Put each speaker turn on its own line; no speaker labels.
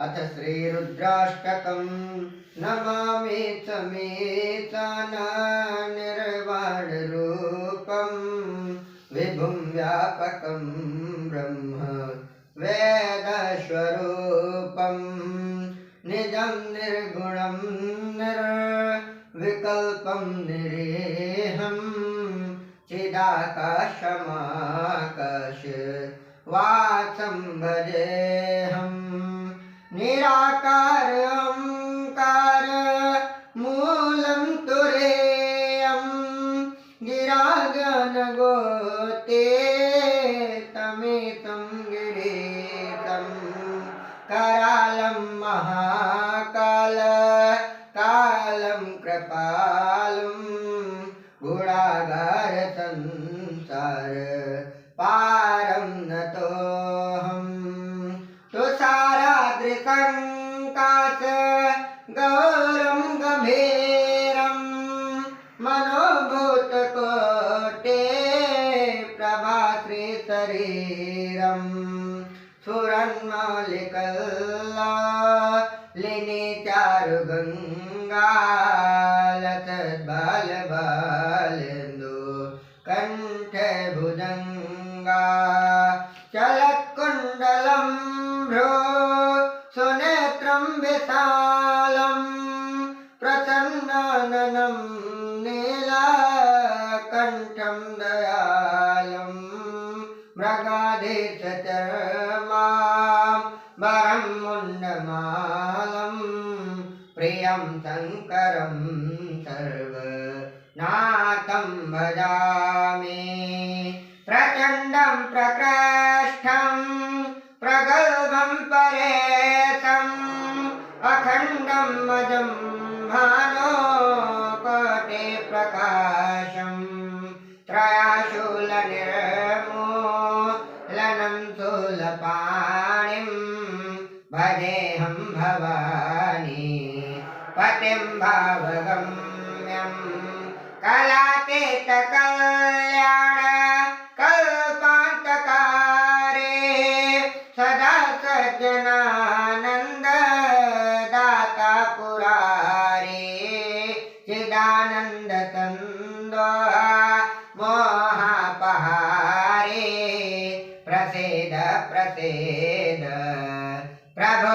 अथ श्रीरुद्राष्टकं नमामि च मे निर्वाणरूपं विभुं व्यापकं ब्रह्म वेदस्वरूपं निजं निर्गुणं निर्विकल्पं निरेहं चिदाकाशमाकाश वाचं भजेऽहम् निराकार ओंकार मूलं तुरीयं गिरागनगोते तमेतं गिरीशं करालं महाकाल कालं कृपालं गुणागार संसार पारं नतोऽहम् तुषाराद्रिकङ्कास गौरं गम्भीरं मनोभूतकोटे प्रभाश्रीशरीरं स्फुरन्मौलिकल्लालिनी चारुगङ्गालसद्बालबालेन्दु कण्ठभुजङ्गा चलत्कुण्डलं भ्रो सुनेत्रं विशालं प्रसन्नाननं नीलकण्ठं दयालं मृगाधीशचर्मां वरं मुण्डमालं प्रियं शङ्करं सर्वनाथं भजामि प्रचण्डं प्रकृष्टं प्रगल्भं परेशम् अखण्डं अजं भानुकोटि प्रकाशं त्रयाशूलनिर्मूलनं शूलपाणिं भजेऽहं भवानी पतिं भावगम्यं कलातीतकल्याण कल्पान्तकारे सदा सज्जनानन्द दाता पुरारे चिदानन्द तन्दोहा मोहापहारे प्रसीद प्रसीद प्रभो